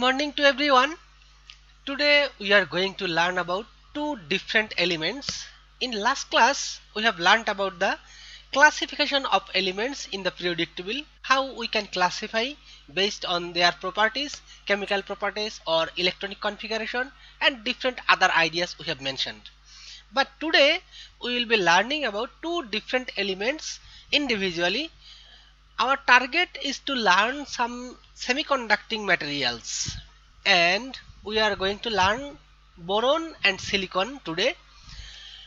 Morning to everyone. Today we are going to learn about two different elements. In last class we have learned about the classification of elements in the periodic table, how we can classify based on their properties, chemical properties or electronic configuration, and different other ideas we have mentioned. But today we will be learning about two different elements individually. Our target is to learn some semiconducting materials, and we are going to learn boron and silicon today.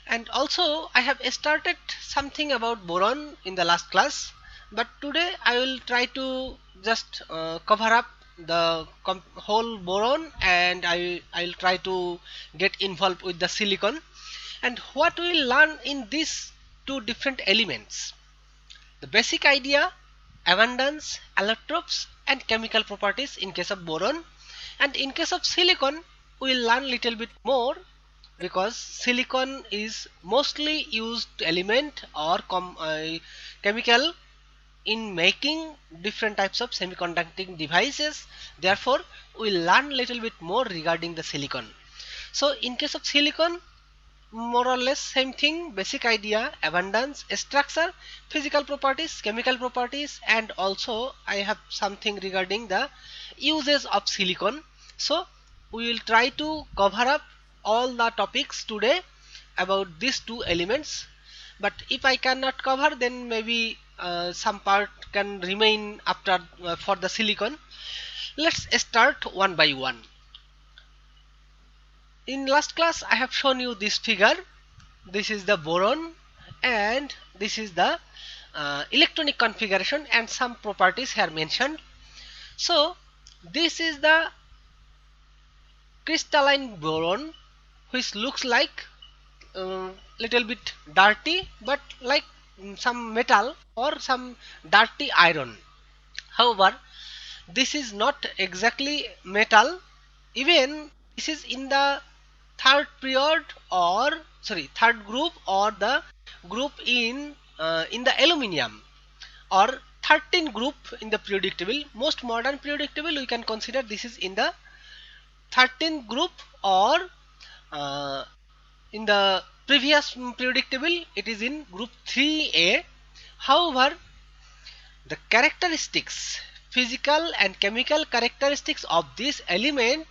And also I have started something about boron in the last class, but today I will try to just cover up the whole boron, and I'll try to get involved with the silicon and what we will learn in these two different elements: the basic idea, abundance, allotropes, and chemical properties in case of boron. And in case of silicon, we will learn little bit more, because silicon is mostly used element or chemical in making different types of semiconducting devices. Therefore, we will learn little bit more regarding the silicon. So in case of silicon, more or less same thing: basic idea, abundance, structure, physical properties, chemical properties, and also I have something regarding the uses of silicon. So we will try to cover up all the topics today about these two elements, but if I cannot cover, then maybe some part can remain after for the silicon. Let's start one by one. In last class I have shown you this figure. This is the boron, and this is the electronic configuration and some properties here mentioned. So this is the crystalline boron, which looks like little bit dirty, but like some metal or some dirty iron. However, this is not exactly metal. Even this is in the third period, or sorry, third group, or the group in the aluminium, or 13 group in the periodic table. Most modern periodic table we can consider this is in the 13th group, or uh, in the previous periodic table it is in group 3A. However, the characteristics, physical and chemical characteristics of this element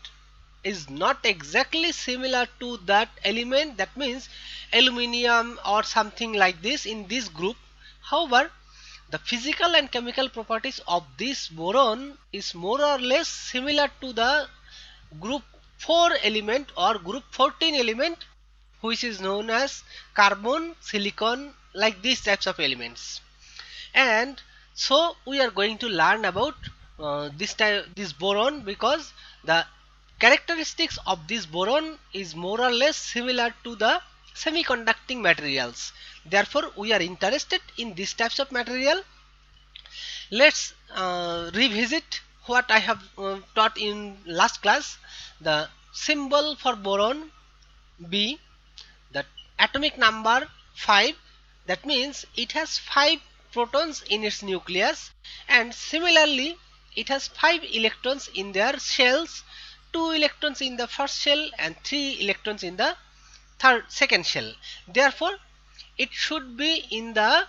is not exactly similar to that element, that means aluminium or something like this in this group. However, the physical and chemical properties of this boron is more or less similar to the group 4 element or group 14 element, which is known as carbon, silicon, like these types of elements. And so we are going to learn about this boron, because the characteristics of this boron is more or less similar to the semiconducting materials. Therefore we are interested in these types of material. Let's revisit what I have taught in last class. The symbol for boron, B, the atomic number 5, that means it has 5 protons in its nucleus, and similarly it has 5 electrons in their shells, 2 electrons in the first shell and 3 electrons in the second shell. Therefore it should be in the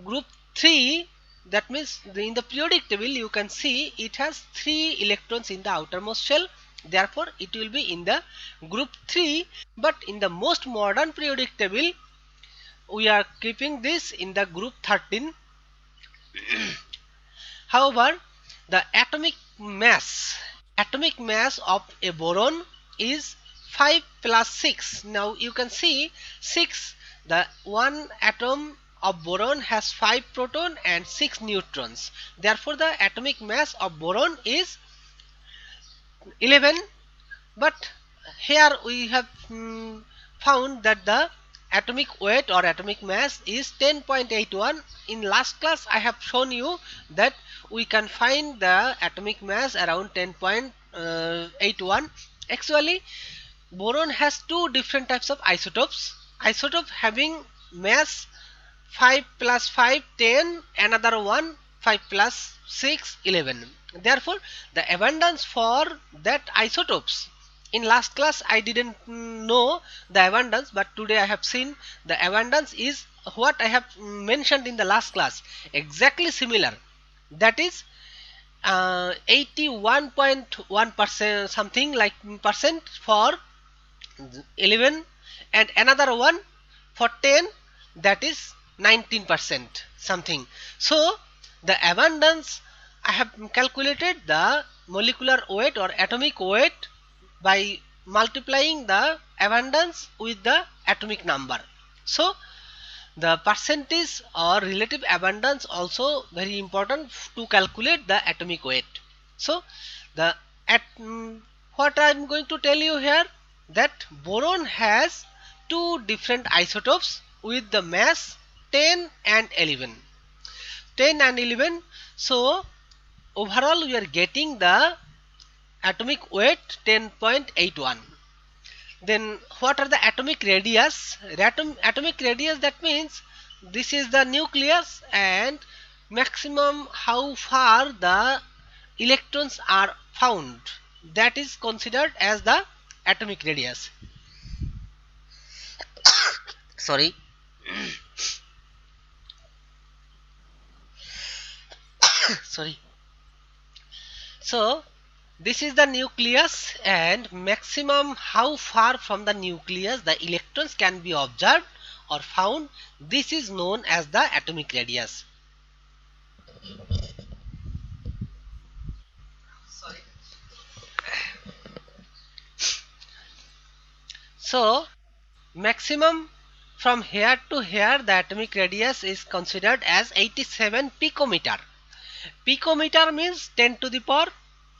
group 3. That means in the periodic table you can see it has 3 electrons in the outermost shell. Therefore it will be in the group 3. But in the most modern periodic table we are keeping this in the group 13. However, the atomic mass of a boron is 5 plus 6. Now you can see 6, the one atom of boron has 5 proton and 6 neutrons. Therefore the atomic mass of boron is 11. But here we have found that the atomic weight or atomic mass is 10.81. In last class I have shown you that we can find the atomic mass around 10.81. Actually, boron has two different types of isotopes. Isotope having mass 5 plus 5, 10, another one 5 plus 6 11. Therefore the abundance for that isotopes, in last class I didn't know the abundance, but today I have seen the abundance is what I have mentioned in the last class, exactly similar. That is 81.1% something like percent for 11, and another one for 10, that is 19% something. So the abundance, I have calculated the molecular weight or atomic weight by multiplying the abundance with the atomic number. So the percentage or relative abundance also very important to calculate the atomic weight. So the at what I am going to tell you here, that boron has two different isotopes with the mass 10 and 11. 10 and 11. So overall we are getting the atomic weight 10.81. Then what are the atomic radius? Atomic radius, that means this is the nucleus and maximum how far the electrons are found, that is considered as the atomic radius. Sorry. Sorry. So this is the nucleus, and maximum how far from the nucleus the electrons can be observed or found, this is known as the atomic radius. Sorry. So maximum from here to here the atomic radius is considered as 87 picometer. Picometer means 10 to the power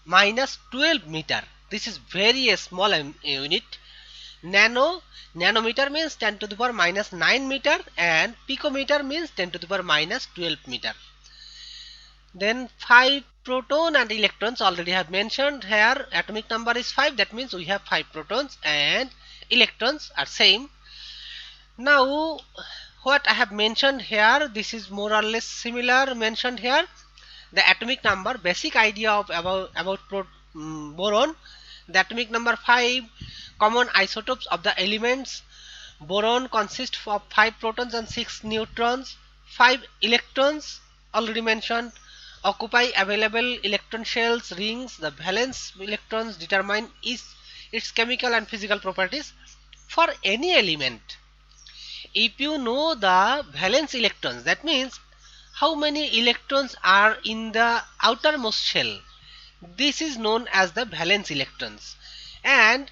minus 12 meter. This is very small unit. Nanometer means 10 to the power minus 9 meter, and picometer means 10 to the power minus 12 meter. Then 5 proton and electrons already have mentioned here. Atomic number is 5, that means we have 5 protons, and electrons are same. Now what I have mentioned here, this is more or less similar mentioned here. The atomic number, basic idea of about boron. The atomic number 5, common isotopes of the elements. Boron consists of 5 protons and 6 neutrons. 5 electrons already mentioned occupy available electron shells, rings. The valence electrons determine its chemical and physical properties. For any element, if you know the valence electrons, that means how many electrons are in the outermost shell, this is known as the valence electrons. And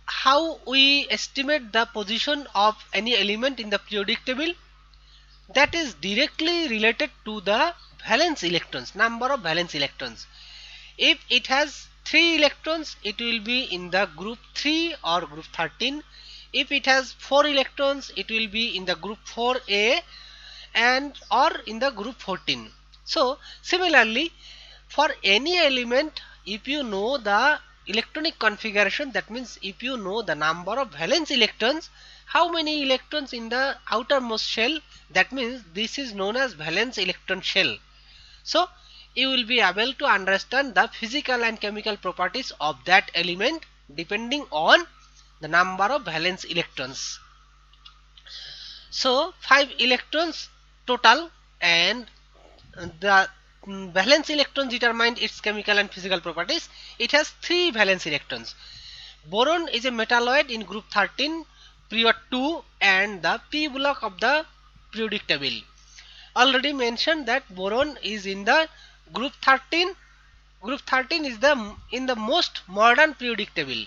how we estimate the position of any element in the periodic table, that is directly related to the valence electrons, number of valence electrons. If it has 3 electrons, it will be in the group 3 or group 13. If it has 4 electrons, it will be in the group 4a and or in the group 14. So similarly, for any element, if you know the electronic configuration, that means if you know the number of valence electrons, how many electrons in the outermost shell, that means this is known as valence electron shell. So you will be able to understand the physical and chemical properties of that element depending on the number of valence electrons. So 5 electrons total, and the valence electrons determine its chemical and physical properties. It has 3 valence electrons. Boron is a metalloid in group 13, period 2, and the p block of the periodic table. Already mentioned that boron is in the group 13. Group 13 is in the most modern periodic table,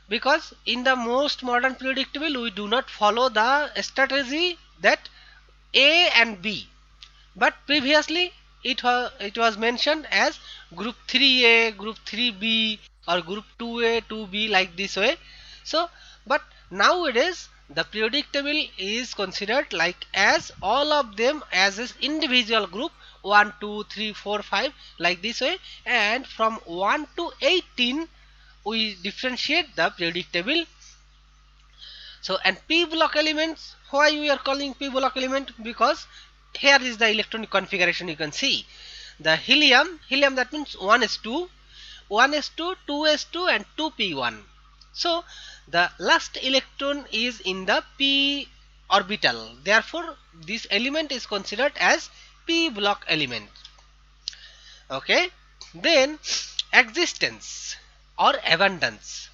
because in the most modern periodic table we do not follow the strategy that A and B, but previously it was mentioned as group 3A, group 3B, or group 2A, 2B, like this way. So but nowadays the periodic table is considered like as all of them as an individual group, 1 2 3 4 5, like this way, and from 1 to 18 we differentiate the periodic table. So and p block elements, why we are calling p block element, because here is the electronic configuration. You can see the helium, that means 1s2, 1s2, 2s2 and 2p1. So the last electron is in the p orbital, therefore this element is considered as p block element. Okay, then existence or abundance.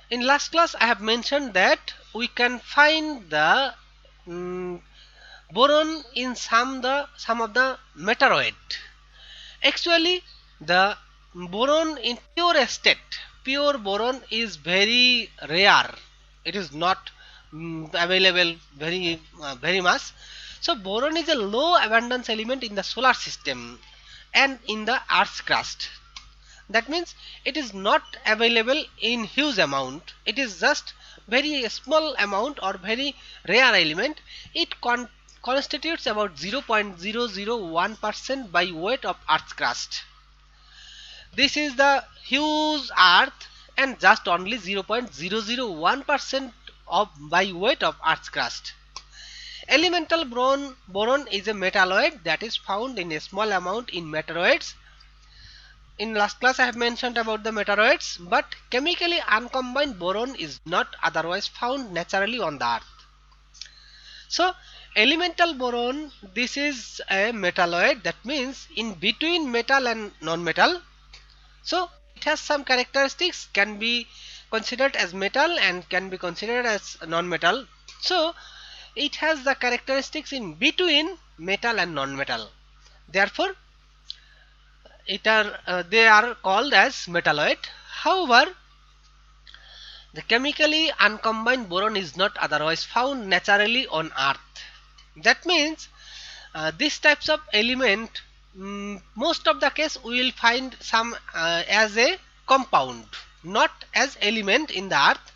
In last class I have mentioned that we can find the boron in some of the meteoroid. Actually, the boron in pure state, pure boron is very rare. It is not available very much. So boron is a low abundance element in the solar system and in the Earth's crust. That means it is not available in huge amount. It is just very small amount or very rare element. It constitutes about 0.001% by weight of Earth's crust. This is the huge Earth and just only 0.001% of by weight of Earth's crust. Elemental boron is a metalloid that is found in a small amount in meteoroids. In last class I have mentioned about the meteoroids, but chemically uncombined boron is not otherwise found naturally on the Earth. So elemental boron, this is a metalloid, that means in between metal and non-metal. So it has some characteristics, can be considered as metal and can be considered as non-metal. So it has the characteristics in between metal and non-metal. Therefore they are called as metalloid. However, the chemically uncombined boron is not otherwise found naturally on Earth. That means these types of element, most of the case we will find some as a compound, not as element in the Earth.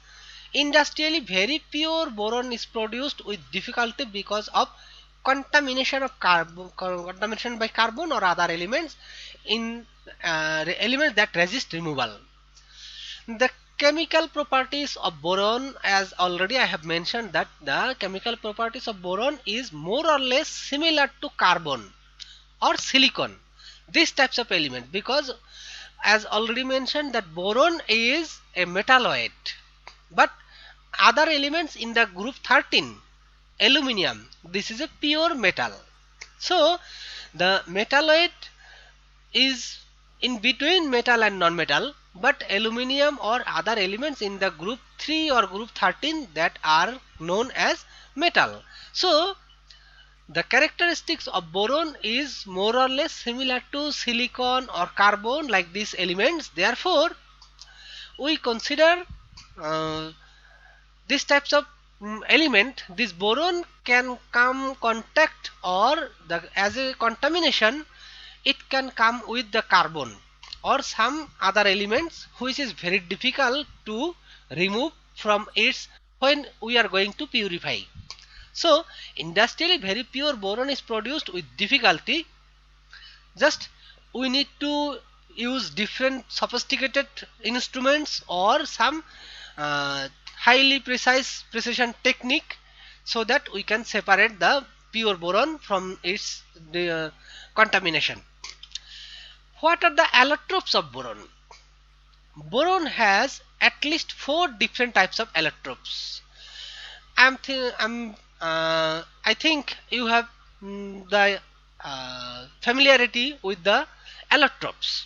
Industrially very pure boron is produced with difficulty because of contamination of contamination by carbon or other elements in elements that resist removal. The chemical properties of boron, as already I have mentioned, that the chemical properties of boron is more or less similar to carbon or silicon, these types of element, because as already mentioned that boron is a metalloid, but other elements in the group 13, aluminium, this is a pure metal. So the metalloid is in between metal and non-metal, but aluminium or other elements in the group 3 or group 13 that are known as metal. So the characteristics of boron is more or less similar to silicon or carbon, like these elements. Therefore we consider these types of element, this boron can come contact or as a contamination, it can come with the carbon or some other elements which is very difficult to remove from its when we are going to purify. So industrially very pure boron is produced with difficulty. Just we need to use different sophisticated instruments or some highly precision technique so that we can separate the pure boron from its contamination. What are the allotropes of boron? Boron has at least 4 different types of allotropes. I think you have the familiarity with the allotropes.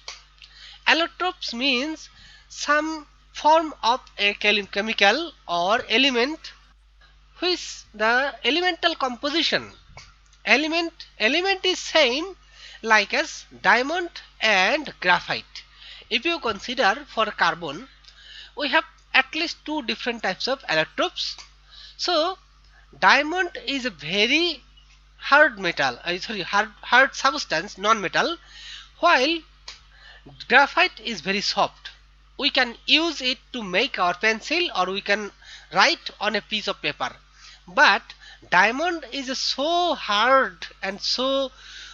Allotropes means some form of a chemical or element which the elemental composition element is same like as diamond and graphite. If you consider for carbon, we have at least 2 different types of allotropes. So diamond is a very hard metal, hard substance, non-metal, while graphite is very soft. We can use it to make our pencil or we can write on a piece of paper. But diamond is so hard and so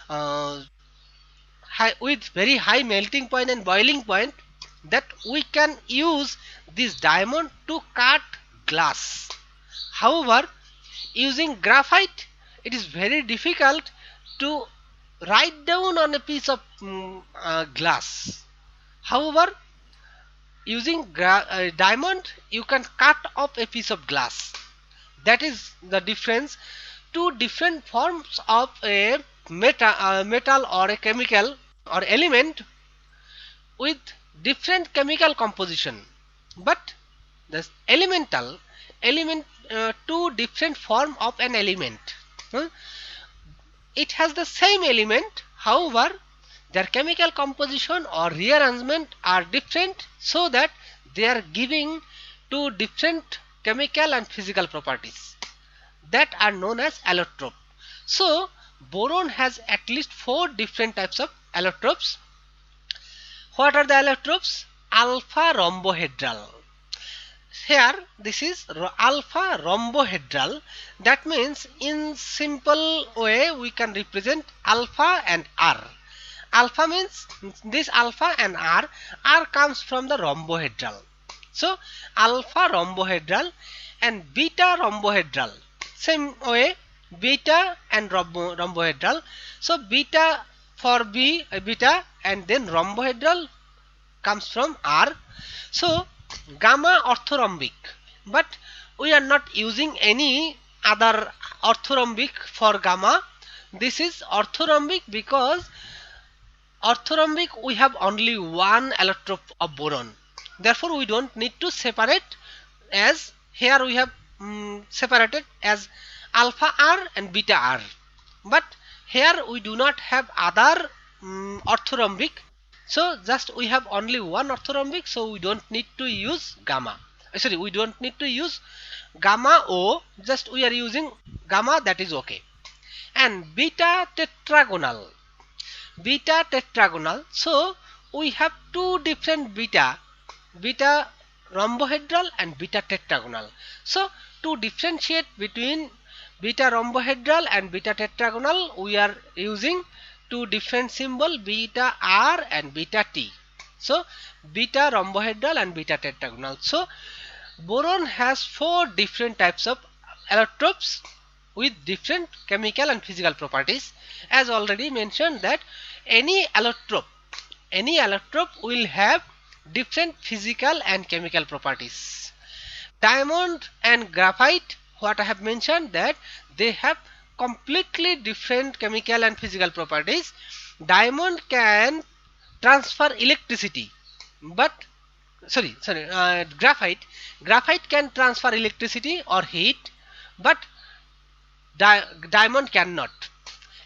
high, with very high melting point and boiling point, that we can use this diamond to cut glass. However, using graphite, it is very difficult to write down on a piece of glass. However, using diamond, you can cut off a piece of glass. That is the difference. Two different forms of a metal or a chemical or element with different chemical composition, but the element two different form of an element. Hmm? It has the same element, however their chemical composition or rearrangement are different, so that they are giving two different chemical and physical properties that are known as allotrope. So boron has at least 4 different types of allotropes. What are the allotropes? Alpha rhombohedral. Here this is alpha rhombohedral. That means in simple way we can represent alpha and R. Alpha means this alpha and R comes from the rhombohedral. So alpha rhombohedral and beta rhombohedral. Same way, beta and rhombohedral. So beta for beta, and then rhombohedral comes from R. So gamma orthorhombic, but we are not using any other orthorhombic for gamma. This is orthorhombic because orthorhombic we have only one allotrope of boron. Therefore we don't need to separate, as here we have separated as alpha R and beta R. But here we do not have other orthorhombic. So just we have only one orthorhombic, so we don't need to use gamma. Sorry, we don't need to use gamma O, just we are using gamma, that is okay. And beta tetragonal. Beta tetragonal. So we have two different beta rhombohedral and beta tetragonal. So to differentiate between beta rhombohedral and beta tetragonal, we are using two different symbol, beta R and beta T. So beta rhombohedral and beta tetragonal. So boron has 4 different types of allotropes with different chemical and physical properties. As already mentioned, that any allotrope will have different physical and chemical properties. Diamond and graphite, what I have mentioned, that they have completely different chemical and physical properties. Diamond can transfer electricity, but graphite can transfer electricity or heat, but diamond cannot.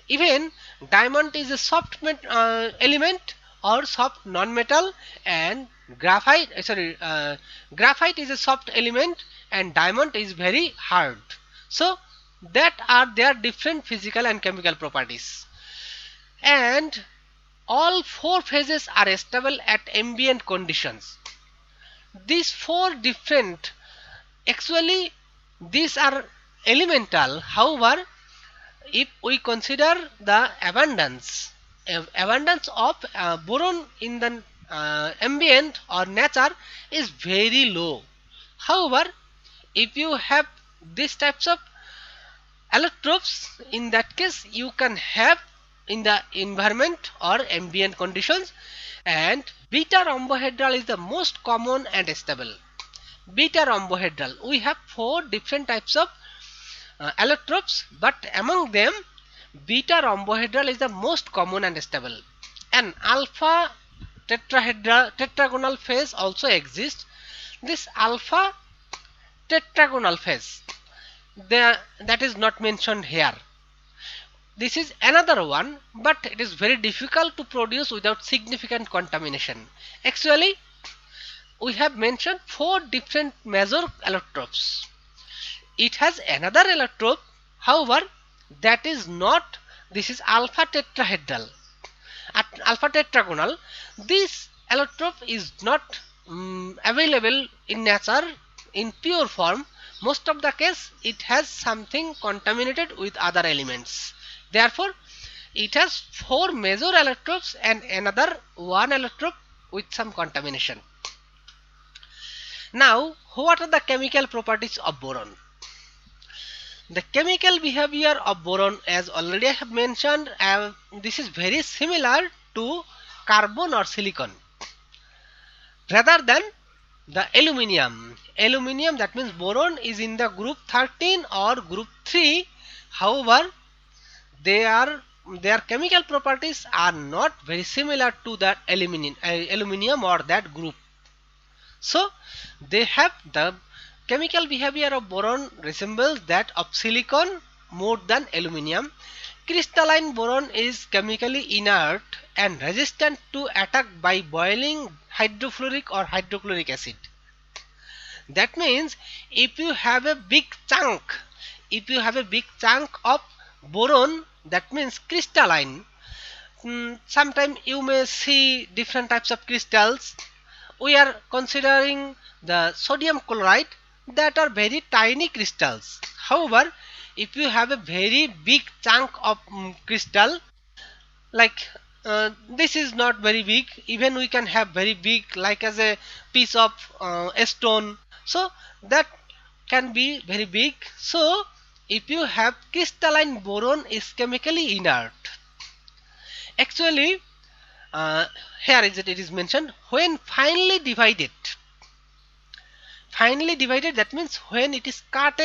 Even diamond is a soft element or soft non-metal, and graphite is a soft element and diamond is very hard. So that are their different physical and chemical properties. And all 4 phases are stable at ambient conditions. These 4 different, actually these are elemental. However, if we consider the abundance of boron in the ambient or nature is very low. However, if you have these types of allotropes, in that case you can have in the environment or ambient conditions. And beta rhombohedral is the most common and stable. Beta rhombohedral, we have 4 different types of allotropes, but among them beta rhombohedral is the most common and stable. And alpha tetragonal phase also exists. This alpha tetragonal phase, that is not mentioned here. This is another one, but it is very difficult to produce without significant contamination. Actually, we have mentioned 4 different major allotropes. It has another allotrope, however, that is not, this is alpha tetrahedral, alpha tetragonal. This allotrope is not available in nature in pure form. Most of the case it has something contaminated with other elements. Therefore, it has 4 major allotropes and another 1 allotrope with some contamination. Now, what are the chemical properties of boron? The chemical behavior of boron, as already I have mentioned, this is very similar to carbon or silicon rather than the aluminium. Aluminium, that means boron, is in the group 13 or group 3. However, they are their chemical properties are not very similar to that aluminium or that group. So they have the chemical behavior of boron resembles that of silicon more than aluminium. Crystalline boron is chemically inert and resistant to attack by boiling hydrofluoric or hydrochloric acid. That means if you have a big chunk, if you have a big chunk of boron, that means crystalline. Sometimes you may see different types of crystals. We are considering the sodium chloride that are very tiny crystals. However, if you have a very big chunk of crystal, like this is not very big, even we can have very big like as a piece of a stone, so that can be very big. So if you have crystalline boron is chemically inert. Actually, uh, here is it is mentioned when finely divided, that means when it is cut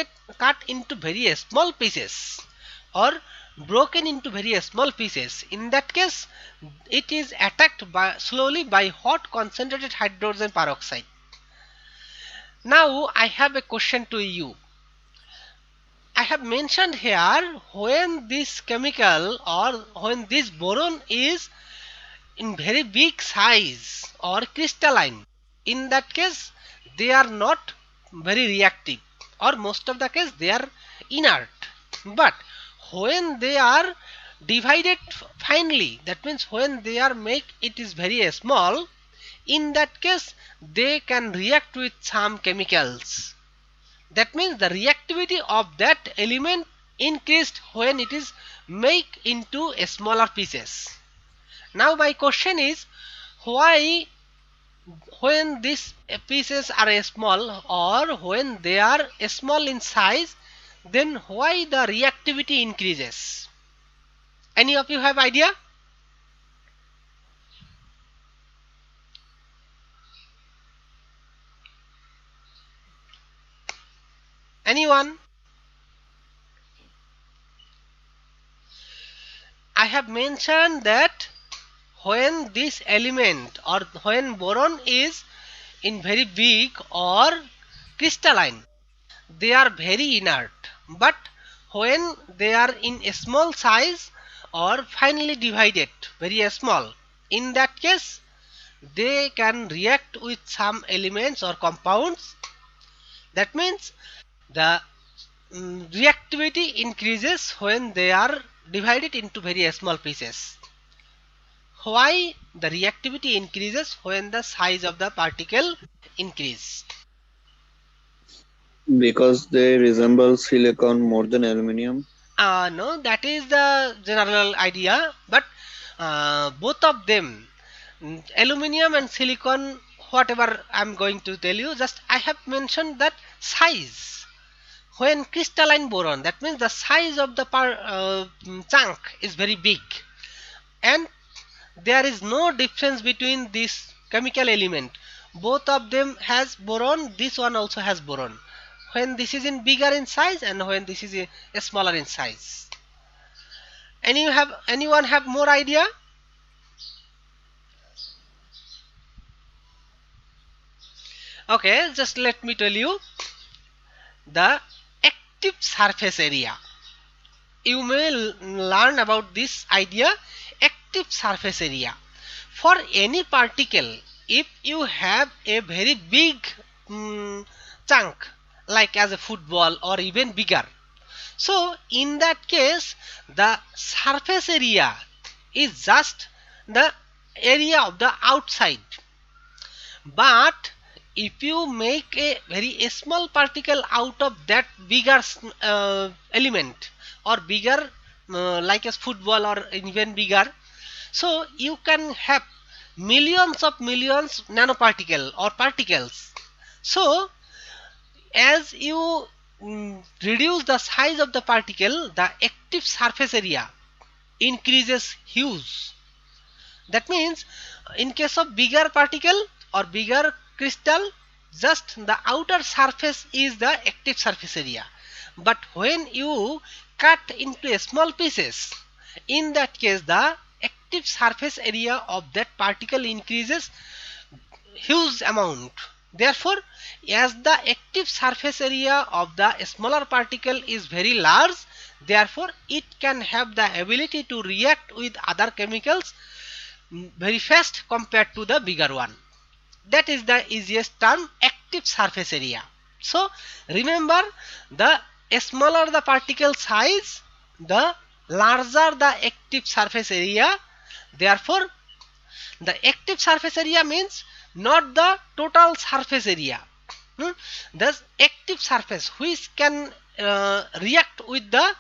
into very small pieces or broken into very small pieces. In that case, it is attacked by slowly by hot concentrated hydrogen peroxide. Now I have a question to you. I have mentioned here when this chemical or when this boron is in very big size or crystalline, in that case they are not very reactive, or most of the case they are inert. But when they are divided finely, that means when they are make it is very small, in that case they can react with some chemicals. That means the reactivity of that element increased when it is make into a smaller pieces. Now my question is, why when these pieces are small or when they are small in size, then why the reactivity increases? Any of you have idea? Anyone? I have mentioned that when this element or when boron is in very big or crystalline, they are very inert. But when they are in a small size or finely divided very small, in that case they can react with some elements or compounds. That means the reactivity increases when they are divided into very small pieces. Why the reactivity increases when the size of the particle increase? Because they resemble silicon more than aluminum. No, that is the general idea, but both of them, aluminium and silicon, whatever I'm going to tell you, just I have mentioned that size. When crystalline boron, that means the size of the chunk is very big, and there is no difference between this chemical element. Both of them has boron, this one also has boron. When this is in bigger in size and when this is smaller in size. Anyone have more idea? Okay, just let me tell you the active surface area. You may learn about this idea, active surface area. For any particle, if you have a very big chunk like as a football or even bigger, so in that case the surface area is just the area of the outside. But if you make a very small particle out of that bigger element or bigger like a football or even bigger, so you can have millions nanoparticle or particles. So as you reduce the size of the particle, the active surface area increases huge. That means in case of bigger particle or bigger crystal, just the outer surface is the active surface area. But when you cut into small pieces, in that case the active surface area of that particle increases huge amount. Therefore, as the active surface area of the smaller particle is very large, therefore it can have the ability to react with other chemicals very fast compared to the bigger one. That is the easiest term, active surface area. So remember, the smaller the particle size, the larger the active surface area. Therefore the active surface area means not the total surface area. The active surface which can react with the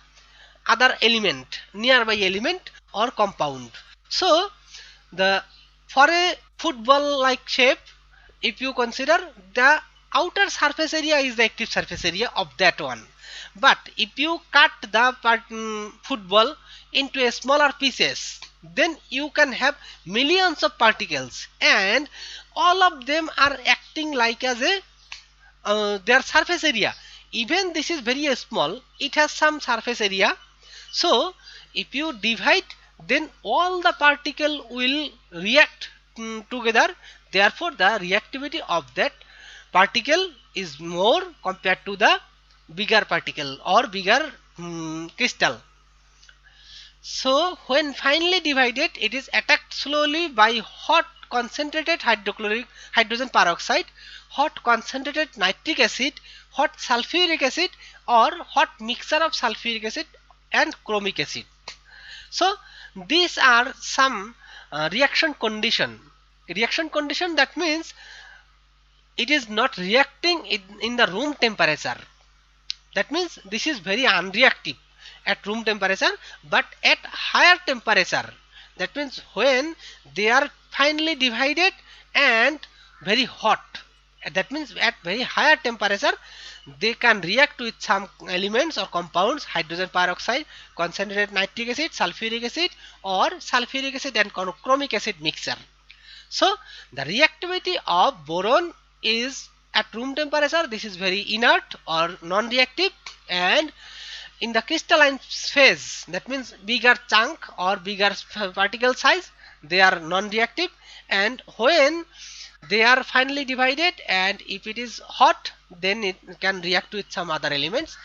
other element, nearby element or compound. So the for a football like shape, if you consider, the outer surface area is the active surface area of that one. But if you cut the football into a smaller pieces, then you can have millions of particles and all of them are acting like as a their surface area. Even this is very small, it has some surface area. So if you divide, then all the particle will react together. Therefore the reactivity of that particle is more compared to the bigger particle or bigger crystal. So when finely divided, it is attacked slowly by hot concentrated hydrogen peroxide, hot concentrated nitric acid, hot sulfuric acid, or hot mixture of sulfuric acid and chromic acid. So these are some reaction condition. Reaction condition, that means it is not reacting in the room temperature. That means this is very unreactive at room temperature, but at higher temperature, that means when they are finely divided and very hot, that means at very higher temperature they can react with some elements or compounds, hydrogen peroxide, concentrated nitric acid, sulfuric acid, or sulfuric acid and chromic acid mixture. So the reactivity of boron is at room temperature, this is very inert or non-reactive, and in the crystalline phase, that means bigger chunk or bigger particle size, they are non-reactive, and when they are finely divided and if it is hot, then it can react with some other elements.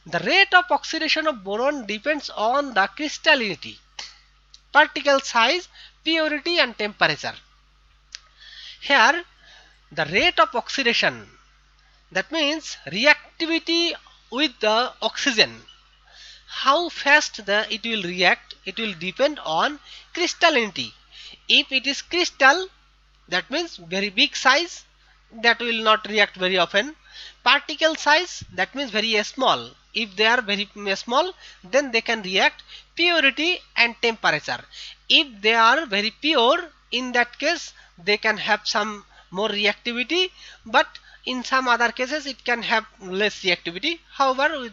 The rate of oxidation of boron depends on the crystallinity, particle size, purity and temperature. Here the rate of oxidation, that means reactivity with the oxygen, how fast it will react, it will depend on crystallinity. If it is crystal, that means very big size, that will not react very often. Particle size, that means very small, if they are very small, then they can react. Purity and temperature, if they are very pure, in that case they can have some more reactivity, but in some other cases it can have less reactivity. However,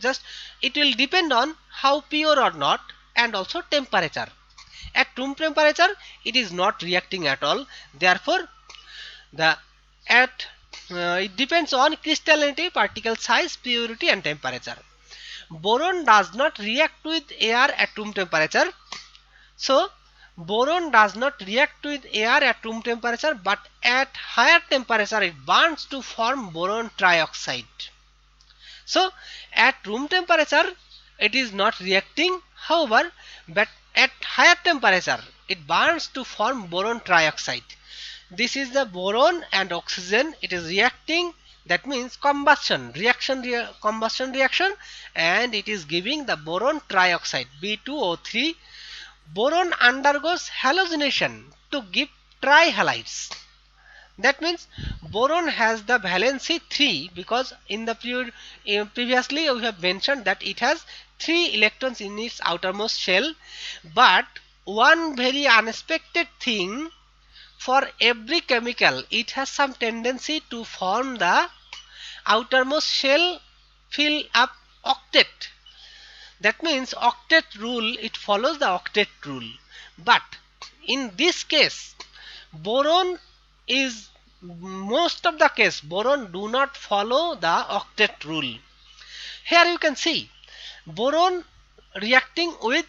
it will depend on how pure or not, and also temperature. At room temperature it is not reacting at all. Therefore it depends on crystallinity, particle size, purity and temperature. Boron does not react with air at room temperature. So boron does not react with air at room temperature, but at higher temperature it burns to form boron trioxide. So at room temperature it is not reacting, however, but at higher temperature it burns to form boron trioxide. This is the boron and oxygen, it is reacting, that means combustion reaction, and it is giving the boron trioxide, B2O3. Boron undergoes halogenation to give trihalides. That means boron has the valency 3, because in the previously we have mentioned that it has 3 electrons in its outermost shell. But one very unexpected thing, for every chemical it has some tendency to form the outermost shell fill up octet. That means octet rule, it follows the octet rule. But in this case, boron is, most of the case boron do not follow the octet rule. Here you can see boron reacting with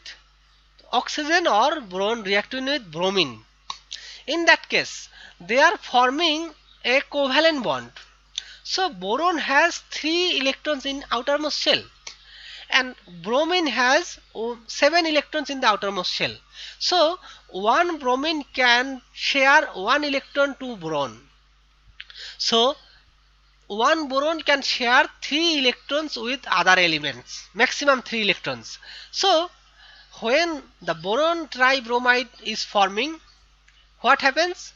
oxygen or boron reacting with bromine. In that case, they are forming a covalent bond. So boron has 3 electrons in outermost shell and bromine has 7 electrons in the outermost shell. So one bromine can share 1 electron to boron. So one boron can share 3 electrons with other elements, maximum 3 electrons. So when the boron tribromide is forming, what happens?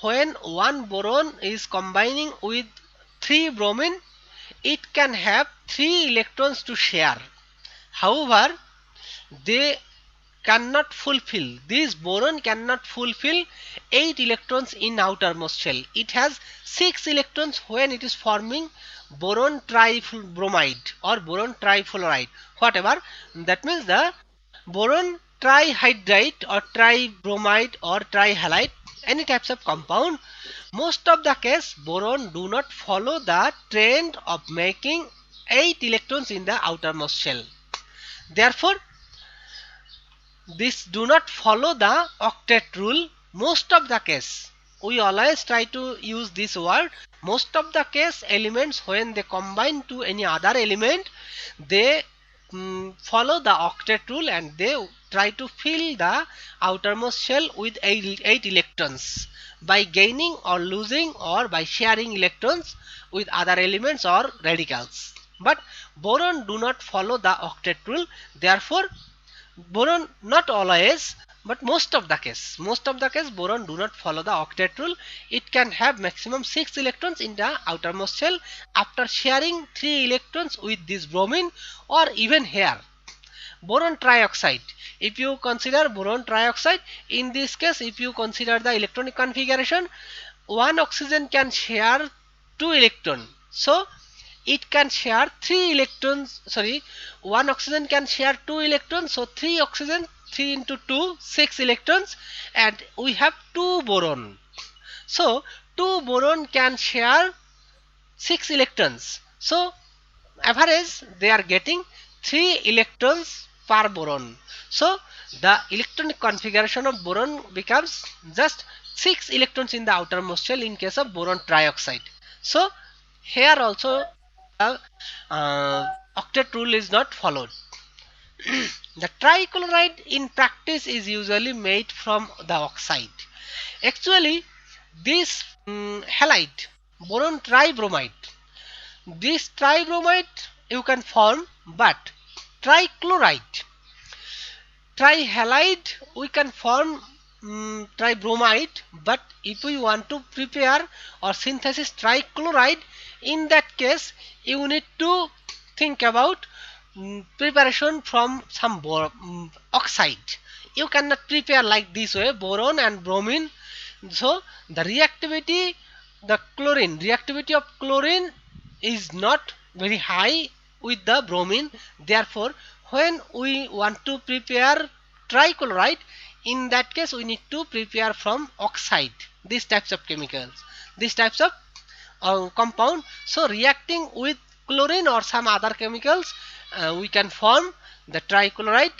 When one boron is combining with 3 bromine, it can have 3 electrons to share. However, they cannot fulfill, this boron cannot fulfill 8 electrons in outermost shell. It has 6 electrons when it is forming boron tribromide or boron trifluoride, whatever. That means the boron trihydride or tribromide or trihalide, any types of compound, most of the case boron do not follow the trend of making 8 electrons in the outermost shell. Therefore, this do not follow the octet rule. Most of the case, we always try to use this word. Most of the case elements, when they combine to any other element, they follow the octet rule and they try to fill the outermost shell with 8 electrons by gaining or losing or by sharing electrons with other elements or radicals. But boron do not follow the octet rule. Therefore, boron, not always, but most of the case boron do not follow the octet rule. It can have maximum 6 electrons in the outermost shell after sharing 3 electrons with this bromine. Or even here boron trioxide, if you consider boron trioxide, in this case if you consider the electronic configuration, one oxygen can share 2 electron, so it can share 3 electrons, sorry, one oxygen can share 2 electrons, so 3 oxygen, 3 into 2, 6 electrons, and we have 2 boron. So 2 boron can share 6 electrons, so average they are getting 3 electrons per boron. So the electronic configuration of boron becomes just 6 electrons in the outermost shell in case of boron trioxide. So here also the octet rule is not followed. The trichloride in practice is usually made from the oxide. Actually, this halide, boron tribromide, this tribromide you can form, but trichloride, trihalide we can form tribromide. But if we want to prepare or synthesis trichloride, in that case you need to think about preparation from some oxide. You cannot prepare like this way, boron and bromine. So the reactivity, the chlorine, reactivity of chlorine is not very high with the bromine. Therefore, when we want to prepare trichloride, in that case we need to prepare from oxide, these types of chemicals, these types of compound. So reacting with chlorine or some other chemicals, we can form the trichloride.